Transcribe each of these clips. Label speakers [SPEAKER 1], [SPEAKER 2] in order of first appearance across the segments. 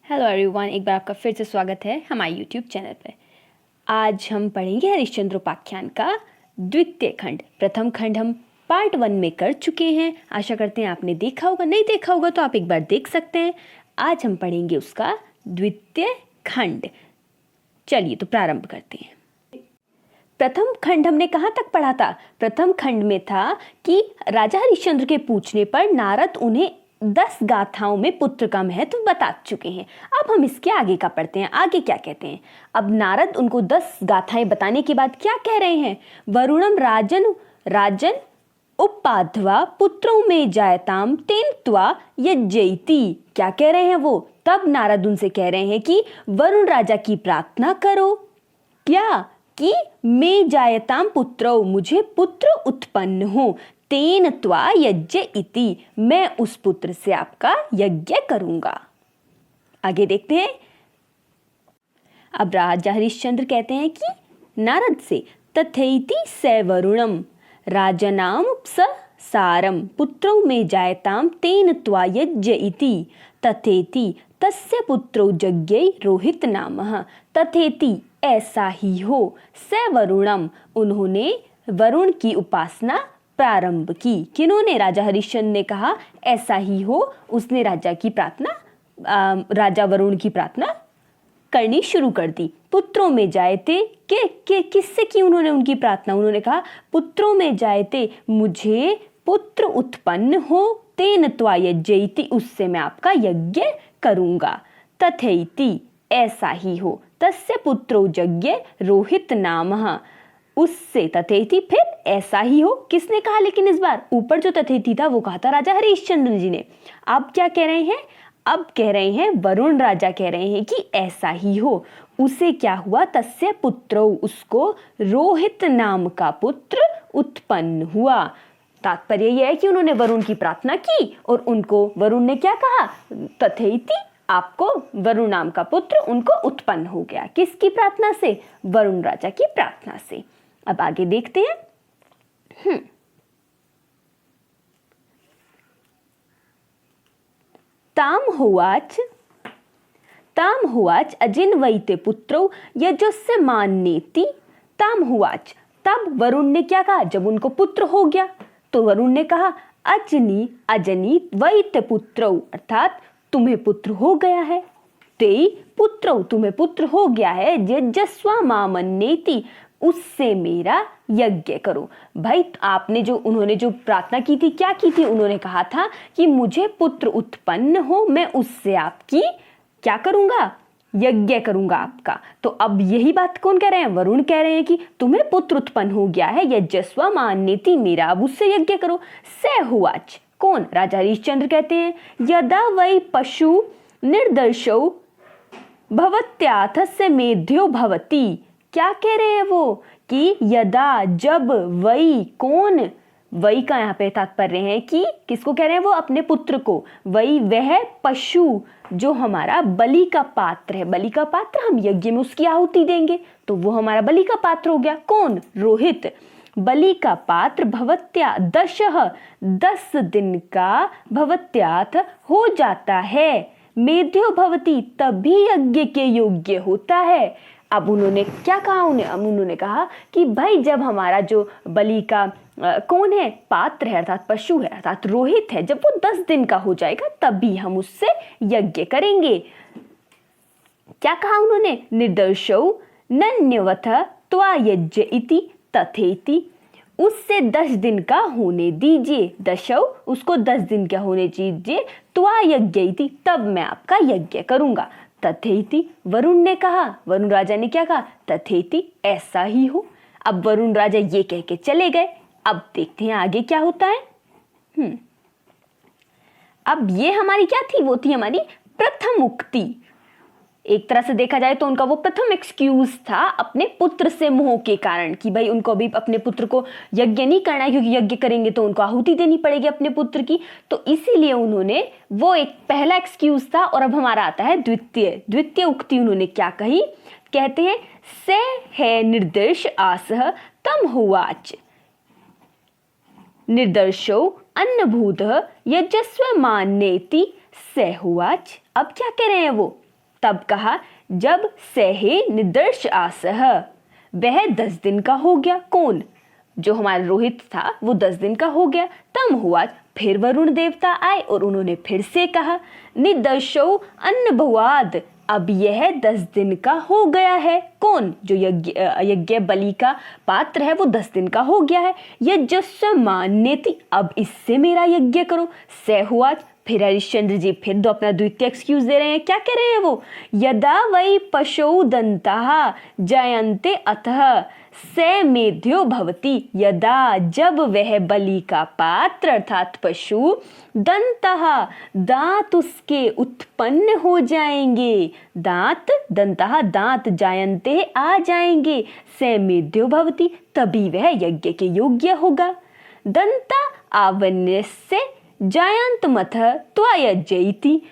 [SPEAKER 1] Hello everyone, एक बार आपका फिर से स्वागत है हमारे यूट्यूब चैनल पर। आज हम पढ़ेंगे हरिश्चंद्र उपाख्यान का द्वितीय खंड। प्रथम खंड हम पार्ट 1 में कर चुके हैं। आशा करते हैं आपने देखा होगा, नहीं देखा होगा तो आप एक बार देख सकते हैं। आज हम पढ़ेंगे उसका द्वितीय खंड। चलिए तो प्रारंभ करते हैं। प्रथम खंड हमने कहाँ तक पढ़ा था? प्रथम खंड में था कि राजा हरिश्चंद्र के पूछने पर नारद उन्हें 10 गाथाओं में पुत्र का महत्व बता चुके हैं। अब हम इसके आगे का पढ़ते हैं। आगे क्या कहते हैं? अब नारद उनको 10 गाथाएं बताने के बाद क्या कह रहे हैं? वरुणम राजन उपाध्वा पुत्रों में जायताम तेन त्वा यज्जयति। क्या कह रहे हैं वो? तब नारद उनसे कह रहे हैं कि वरुण राजा की प्रार्थना करो। क्या? कि मैं जायताम पुत्रो, मुझे पुत्र उत्पन्न हो, तेन त्वा यज्ञ इति, मैं उस पुत्र से आपका यज्ञ करूंगा। आगे देखते हैं। अब राजा हरिश्चंद्र कहते हैं कि नारद से तथैति स वरुणम राजनाम सारम पुत्रो में जायताम तेन त्वा यज्ञ इति तथेति तस्य पुत्रो यज्ञै रोहित नामः। तथेति ऐसा ही हो, स वरुणम, उन्होंने वरुण की उपासना प्रारंभ की। किन्होंने? राजा हरिश्चंद्र ने कहा ऐसा ही हो, उसने राजा वरुण की प्रार्थना करनी शुरू कर दी। पुत्रों में जायते के किससे की उन्होंने उनकी प्रार्थना? उन्होंने कहा पुत्रों में जायते, मुझे पुत्र उत्पन्न हो, तेन त्वा यज्ञैति, उससे मैं आपका यज्ञ करूंगा। तथैति ऐसा ही हो, तस्य पुत्रो यज्ञ रोहित नामः, उससे तथेति फिर ऐसा ही हो। किसने कहा? लेकिन इस बार ऊपर जो तथेति था वो कहा था राजा हरिश्चंद्र जी ने। अब क्या कह रहे हैं? अब कह रहे हैं वरुण राजा कह रहे हैं कि ऐसा ही हो। उसे क्या हुआ? तस्य पुत्रो, उसको रोहित नाम का पुत्र उत्पन्न हुआ। तात्पर्य यह है कि उन्होंने वरुण की प्रार्थना की और उनको वरुण ने क्या कहा? तथेति, आपको वरुण नाम का पुत्र उनको उत्पन्न हो गया। किसकी प्रार्थना से? वरुण राजा की प्रार्थना से। अब आगे देखते हैं। ताम हुआच अजिन्वयते पुत्रो यजस्य मान्येति ताम हुआच। तब वरुण ने क्या कहा? जब उनको पुत्र हो गया तो वरुण ने कहा अजनी वैते पुत्रो, अर्थात तुम्हें पुत्र हो गया है। ते पुत्रो, तुम्हें पुत्र हो गया है। यजस्वा मामन्येति, उससे मेरा यज्ञ करो। भाई उन्होंने जो प्रार्थना की थी, क्या की थी? उन्होंने कहा था कि मुझे पुत्र उत्पन्न हो, मैं उससे आपकी क्या करूंगा? यज्ञ करूंगा आपका। तो अब यही बात कौन कह रहे हैं? वरुण कह रहे हैं कि तुम्हें पुत्र उत्पन्न हो गया है, यजस्वा मान्येति, मेरा अब उससे यज्ञ करो। स हुआच, कौन? राजा हरिश्चंद्र कहते हैं यदा वै पशु निर्दर्शौ भवत्याथस्य मेध्यो भवति। क्या कह रहे हैं वो? कि यदा, जब, वही, कौन? वही का यहाँ पे तात्पर्य है कि किसको कह रहे हैं वो? अपने पुत्र को। वही वह पशु जो हमारा बलि का पात्र है। बलि का पात्र, हम यज्ञ में उसकी आहुति देंगे तो वो हमारा बलि का पात्र हो गया। कौन? रोहित। बलि का पात्र भवत्या 10 दिन का भवत्याथ हो जाता है। मेध्यो भवति, तभी यज्ञ के योग्य होता है। अब उन्होंने क्या कहा? उन्होंने कहा कि भाई जब हमारा जो बलि का कौन है? पात्र है, अर्थात पशु है, अर्थात रोहित है, जब वो 10 दिन का हो जाएगा तभी हम उससे यज्ञ करेंगे। क्या कहा उन्होंने? निर्दर्शौ नन्यवथ त्वा यज्ञ इति तथेति, उससे 10 दिन का होने दीजिए। दशौ, उसको 10 दिन का होने दीजिए। त्वा यज्ञ इति, तब मैं आपका यज्ञ करूंगा। तथेति, वरुण ने कहा, वरुण राजा ने क्या कहा? तथेति ऐसा ही हो। अब वरुण राजा ये कह के चले गए। अब देखते हैं आगे क्या होता है। अब ये हमारी क्या थी? वो थी हमारी प्रथम उक्ति। एक तरह से देखा जाए तो उनका वो प्रथम एक्सक्यूज था अपने पुत्र से मोह के कारण, कि भाई उनको अभी अपने पुत्र को यज्ञ नहीं करना है, क्योंकि यज्ञ करेंगे तो उनको आहुति देनी पड़ेगी अपने पुत्र की। तो इसीलिए उन्होंने, वो एक पहला एक्सक्यूज था। और अब हमारा आता है द्वितीय उक्ति। उन्होंने क्या कही? कहते हैं से है निर्देश आसह तम हुआच निर्दर्शो अन्नभूत यजस्व मान्येति स हुआच। अब क्या कह रहे हैं वो? तब कहा जब सहे निदर्श आसह, वह 10 दिन का हो गया। कौन? जो हमारा रोहित था वो 10 दिन का हो गया। तम हुआ, फिर वरुण देवता आए और उन्होंने फिर से कहा निदर्शो अन्न भुआद, अब यह 10 दिन का हो गया है। कौन? जो यज्ञ बलि का पात्र है वो 10 दिन का हो गया है। यज्ञस्य मान्यति, अब इससे मेरा यज्ञ करो। सहुआच, फिर हरिश्चंद्र जी फिर दो अपना द्वितीय एक्सक्यूज दे रहे हैं। क्या कह रहे हैं वो? यदा वै पशौ दंताः जयन्ते अतः स मेध्यो भवति, यदा जब वह बलि का पात्र अर्थात पशु दंतः दांत उसके उत्पन्न हो जाएंगे, दांत दंतः दांत जायन्ते आ जाएंगे, स मेध्यो भवति तभी वह यज्ञ के योग्य होगा। दंता आवन्यस्य जायंत मथ त्वयज्येति,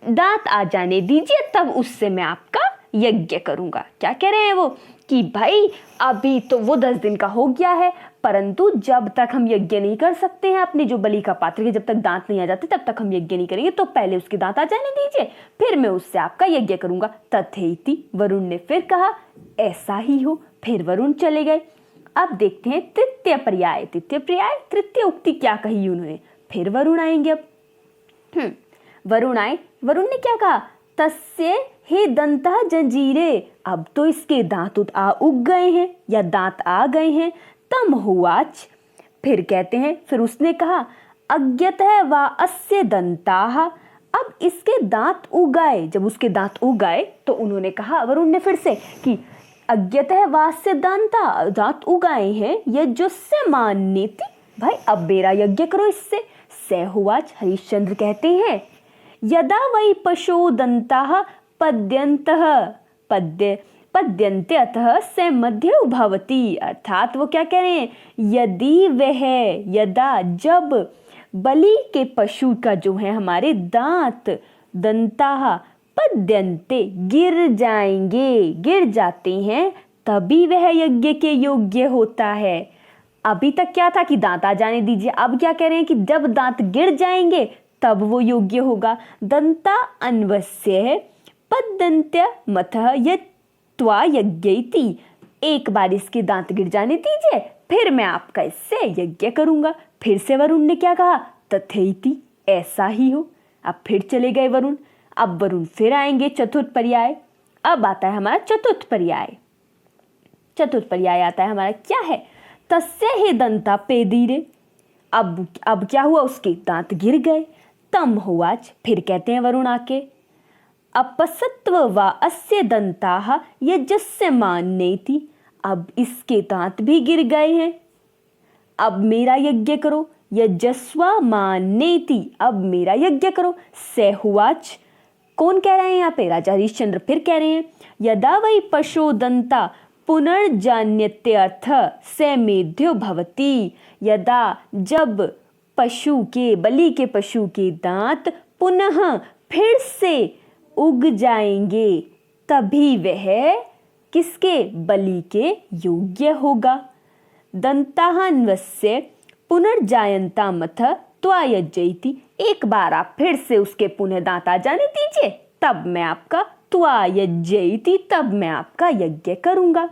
[SPEAKER 1] दांत आ जाने दीजिए तब उससे मैं आपका यज्ञ करूंगा। क्या कह रहे हैं वो कि भाई अभी तो वो 10 दिन का हो गया है, परंतु जब तक हम यज्ञ नहीं कर सकते हैं अपने जो बलि का पात्र के, जब तक दांत नहीं आ जाते तब तक हम यज्ञ नहीं करेंगे, तो पहले उसके दांत आ जाने दीजिए फिर मैं उससे आपका यज्ञ करूंगा। तथेति, वरुण ने फिर कहा ऐसा ही हो। फिर वरुण चले गए। अब देखते हैं तृतीय पर्याय। तृतीय उक्ति क्या कही उन्होंने। फिर वरुण आएंगे। अब वरुण आए। वरुण ने क्या कहा? तस्य हे दंता जंजीरे, अब तो इसके दांत उग गए हैं या दांत आ गए हैं। तम हुआच, फिर कहते हैं फिर उसने कहा अज्ञतः वा अस्य दंताः, अब इसके दांत उगाए। जब उसके दांत उगाए तो उन्होंने कहा वरुण ने फिर से कि अज्ञतः वा अस्य दंता, दांत उगाए हैं यज्ञस्य मान्यति, भाई अब मेरा यज्ञ करो इससे। सहुआच, हरिश्चंद्र कहते हैं यदा वै पशो दंताः पद्यन्ते अतः स मध्यो भवति, अर्थात वो क्या कह रहे हैं? यदि वह यदा जब बलि के पशु का जो है हमारे दांत दंताः पद्यन्ते गिर जाएंगे, गिर जाते हैं, तभी वह यज्ञ के योग्य होता है। अभी तक क्या था कि दांत आ जाने दीजिए, अब क्या कह रहे हैं कि जब दांत गिर जाएंगे तब वो योग्य होगा। दंता अन्वस्य पद्यन्त्य मतः यत्वा यज्ञेति, एक बार इसके दांत गिर जाने दीजिए फिर मैं आपका इससे यज्ञ करूंगा। फिर से वरुण ने क्या कहा? तथेति, ऐसा ही हो। अब फिर चले गए वरुण। अब वरुण फिर आएंगे चतुर्थ पर्याय। अब आता है हमारा चतुर्थ पर्याय। चतुर्थ पर्याय आता है हमारा, क्या है? तस्य हे दंता पेदीरे, अब क्या हुआ? उसके दांत गिर गए। तम हुआच, फिर कहते हैं वरुण आके अपसत्व वा अस्य दंताः यज्ञस्य मान्येति, अब इसके दांत भी गिर गए हैं, अब मेरा यज्ञ करो। यज्ञस्वा मान्येति, अब मेरा यज्ञ करो। सहुआच, कौन कह रहे हैं यहाँ पे? राजा हरिश्चंद्र फिर कह रहे हैं यदा वै पशो दंता पुनर्जान्यते अर्थ स मेध्यो भवति, यदा जब पशु के बलि के पशु के दांत पुनः फिर से उग जाएंगे तभी वह किसके? बलि के योग्य होगा। दंतान्वस्य पुनर्जायन्तामथ त्वयज्येति, एक बार आप फिर से उसके पुनः दांत आ जाने दीजिए तब मैं आपका त्वयज्येति, तब मैं आपका यज्ञ करूंगा।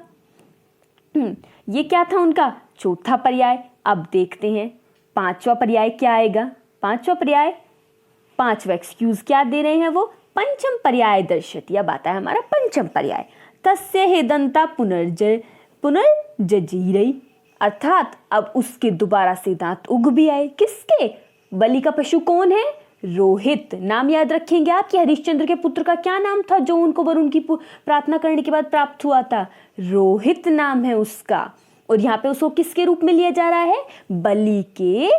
[SPEAKER 1] ये क्या था उनका चौथा पर्याय। अब देखते हैं पांचवा पर्याय क्या आएगा। पांचवा पर्याय, पांचवा एक्सक्यूज क्या दे रहे हैं वो? पंचम पर्याय दर्शति। अब आता है हमारा पंचम पर्याय। तस्य हे दंता पुनर्जजीरै, अर्थात अब उसके दोबारा से दांत उग भी आए। किसके? बलि का पशु कौन है? रोहित। नाम याद रखेंगे आप कि हरिश्चंद्र के पुत्र का क्या नाम था जो उनको वरुण की प्रार्थना करने के बाद प्राप्त हुआ था? रोहित नाम है उसका। और यहाँ पे उसको किसके रूप में लिया जा रहा है? बलि के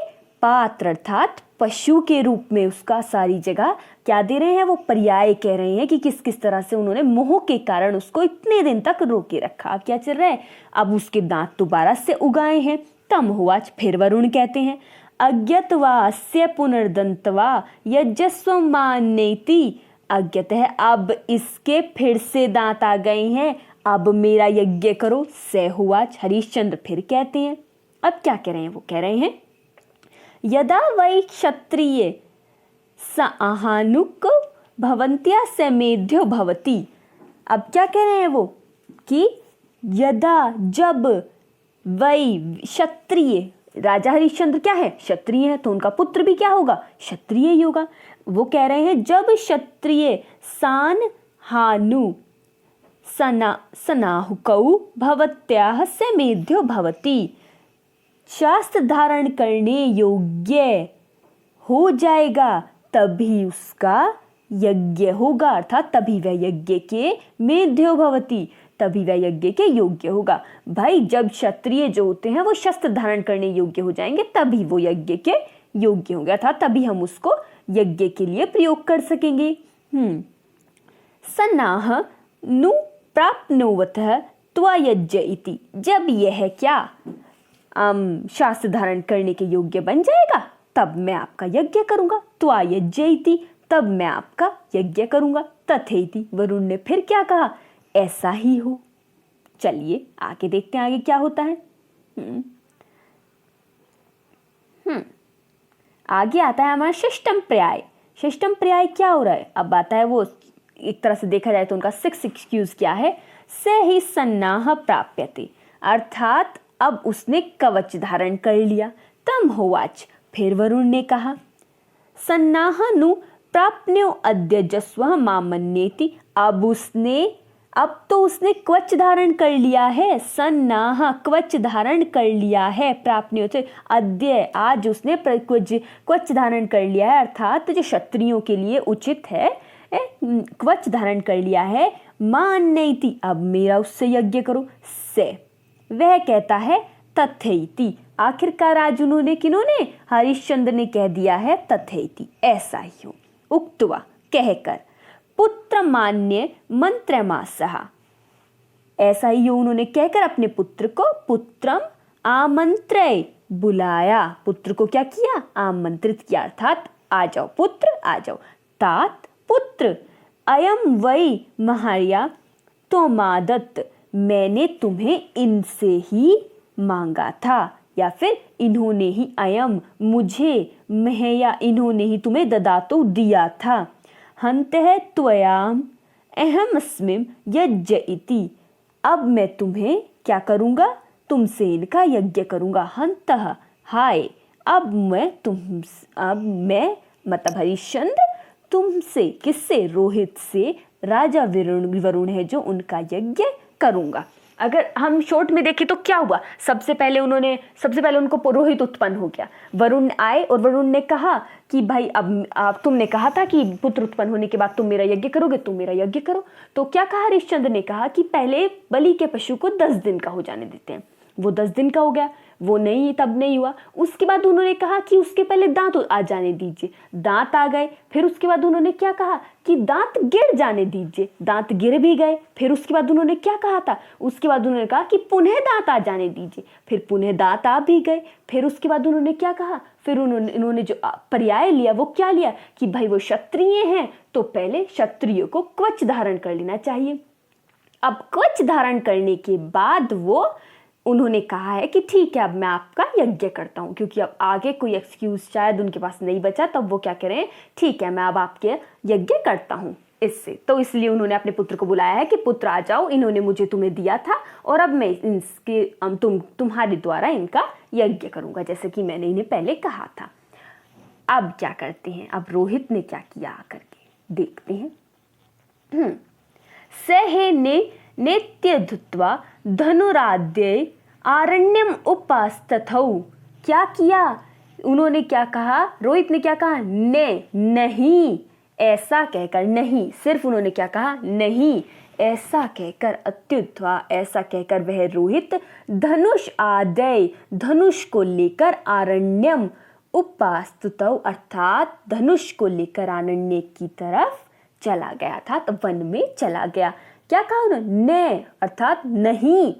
[SPEAKER 1] पात्र अर्थात पशु के रूप में उसका सारी जगह क्या दे रहे हैं वो? पर्याय कह रहे हैं कि किस किस तरह से उन्होंने मोह के कारण उसको इतने दिन तक रोके रखा। अब क्या चल रहा है? अब उसके दांत दोबारा से उगाए हैं। तम हुआ, फिर वरुण कहते हैं अज्ञत्वा अस्य पुनर्दंतवा यज्ञस्व मान्येति, अज्ञतः अब इसके फिर से दांत आ गए हैं, अब मेरा यज्ञ करो। सहुआच, हरिश्चंद्र फिर कहते हैं। अब क्या कह रहे हैं वो? कह रहे हैं यदा वै क्षत्रिय साहानुक भवन्त्या समेध्यो भवति। अब क्या कह रहे हैं वो कि यदा जब वै क्षत्रिय, राजा हरिश्चंद्र क्या है, क्षत्रिय है, तो उनका पुत्र भी क्या होगा, क्षत्रिय ही होगा। वो कह रहे हैं जब क्षत्रिय सान हानु सनाहुकौ भवत्याः समेध्यो भवति, शास्त्र धारण करने योग्य हो जाएगा तभी उसका यज्ञ होगा, अर्थात तभी वह यज्ञ के मेध्यो भवति, तभी वह यज्ञ के योग्य होगा। भाई जब क्षत्रिय जो होते हैं वो शस्त्र धारण करने योग्य हो जाएंगे तभी वो यज्ञ के योग्य होंगे, अर्थात तभी हम उसको यज्ञ के लिए प्रयोग कर सकेंगे। सन्नाह नु प्राप्नुवतः त्वयज्ञ इति, जब यह क्या शास्त्र धारण करने के योग्य बन जाएगा तब मैं आपका यज्ञ करूंगा। त्वयज्ञ इति, तब मैं आपका यज्ञ करूंगा। तथेति, वरुण ने फिर क्या कहा, ऐसा ही हो। चलिए आगे देखते हैं आगे क्या होता है। आगे आता है हमारा शिष्टम पर्याय। शिष्टम पर्याय क्या हो रहा है, अब आता है वो, एक तरह से देखा जाए तो उनका 6 एक्सक्यूज क्या है, से ही सन्नाह प्राप्यते, अर्थात अब उसने कवच धारण कर लिया। तम होवाच, फिर वरुण ने कहा, सन्नाह नु प्राप्न्यो अद्य जस्वः मामन्येति, अब तो उसने कवच धारण कर लिया है। सन्नाह कवच धारण कर लिया है, प्राप्न्यो से अद्य, आज उसने कवच धारण कर लिया है, अर्थात जो क्षत्रियों के लिए उचित है कवच धारण कर लिया है। मान्येति, अब मेरा उससे यज्ञ करो। से, वह कहता है तथेति, आखिरकार आज उन्होंने, किन्होंने, हरिश्चंद्र ने कह दिया है तथेति, ऐसा ही हो। उक्त्वा, कहकर, पुत्र मान्य मंत्रमासः, ऐसा ही हो उन्होंने कहकर अपने पुत्र को पुत्रम आमंत्रय, बुलाया, पुत्र को क्या किया, आमंत्रित किया, अर्थात आ जाओ पुत्र आ जाओ। तात, पुत्र, अयम वै महार्या तोमादत्त, मैंने तुम्हें इनसे ही मांगा था, या फिर इन्होंने ही, अयम मुझे, महया इन्होंने ही तुम्हें ददातो दिया था। हन्तः त्वयाम अहमस्मिं यज्ञ इति, अब मैं तुम्हें क्या करूँगा, तुमसे इनका यज्ञ करूँगा। हन्तः, हाय, अब मैं मतलब हरिश्चंद्र तुमसे, किससे, रोहित से, राजा वरुण है जो, उनका यज्ञ करूँगा। अगर हम शॉर्ट में देखें तो क्या हुआ, सबसे पहले उनको रोहित उत्पन्न हो गया। वरुण आए और वरुण ने कहा कि भाई अब तुमने कहा था कि पुत्र उत्पन्न होने के बाद तुम मेरा यज्ञ करोगे, तुम मेरा यज्ञ करो। तो क्या कहा हरिश्चंद्र ने, कहा कि पहले बलि के पशु को 10 दिन का हो जाने देते हैं। वो 10 दिन का हो गया, वो नहीं, तब नहीं हुआ। उसके बाद उन्होंने कहा कि उसके पहले दांत आ जाने दीजिए, दांत आ गए। फिर उसके बाद उन्होंने क्या कहा कि दांत गिर जाने दीजिए, दांत गिर भी गए। फिर उसके बाद उन्होंने क्या कहा था, उसके बाद उन्होंने कहा कि पुनः दांत आ जाने दीजिए, फिर पुनः दांत आ भी गए। फिर उसके बाद उन्होंने क्या कहा, फिर इन्होंने जो पर्याय लिया वो क्या लिया कि भाई वो क्षत्रिय हैं तो पहले क्षत्रियों को कवच धारण कर लेना चाहिए। अब कवच धारण करने के बाद वो उन्होंने कहा है कि ठीक है अब मैं आपका यज्ञ करता हूँ, क्योंकि अब आगे कोई एक्सक्यूज शायद उनके पास नहीं बचा, तब वो क्या करें, ठीक है मैं अब आपके यज्ञ करता हूँ इससे। तो इसलिए उन्होंने अपने पुत्र को बुलाया है कि पुत्र आ जाओ, इन्होंने मुझे तुम्हें दिया था और अब मैं इसके तुम्हारे द्वारा इनका यज्ञ करूँगा, जैसे कि मैंने इन्हें पहले कहा था। अब क्या करते हैं, अब रोहित ने क्या किया आकर के देखते हैं। सहे ने नेत्य धुत्वा धनुराद्य आरण्यम उपास्तथौ, क्या किया उन्होंने, क्या कहा, रोहित ने क्या कहा, नहीं, ऐसा कहकर, नहीं, सिर्फ उन्होंने क्या कहा, नहीं, ऐसा कहकर, अत्युत्वा, ऐसा कहकर वह रोहित धनुष आदय, धनुष को लेकर आरण्यम उपास्तथौ, अर्थात धनुष को लेकर आरण्य की तरफ चला गया था, तो वन में चला गया। क्या कहा उन्होंने, अर्थात नहीं,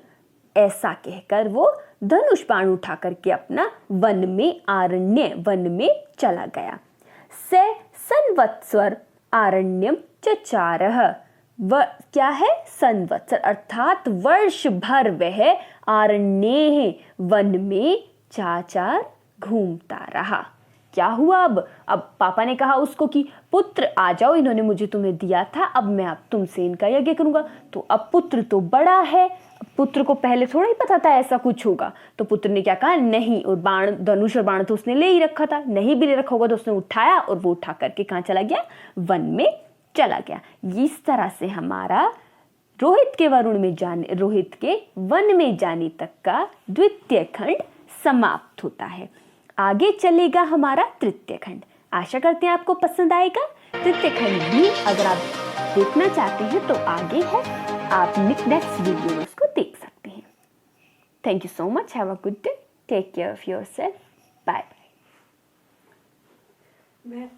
[SPEAKER 1] ऐसा कहकर वो धनुष बाण उठा करके अपना वन में, आरण्य वन में चला गया। से संवत्सर आरण्यम चचारः, क्या है, संवत्सर अर्थात वर्ष भर वह आरण्य वन में चाचार घूमता रहा। क्या हुआ अब पापा ने कहा उसको कि पुत्र आ जाओ, इन्होंने मुझे तुम्हें दिया था, अब मैं अब तुमसे इनका यज्ञ करूंगा। तो अब पुत्र तो बड़ा है, पुत्र को पहले थोड़ा ही पता था ऐसा कुछ होगा, तो पुत्र ने क्या कहा, नहीं। और बाण, धनुष और बाण तो उसने ले ही रखा था, नहीं भी ले रखा होगा तो उसने उठाया और वो उठा करके कहाँ चला गया, वन में चला गया। इस तरह से हमारा रोहित के वन में जाने तक का द्वितीय खंड समाप्त होता है। आगे चलेगा हमारा तृतीय खंड। आशा करते हैं आपको पसंद आएगा। तृतीय खंड भी अगर आप देखना चाहते हैं तो आगे है, आप नेक्स्ट वीडियो में उसको देख सकते हैं। Thank you so much, have a good day, take care of yourself, bye bye.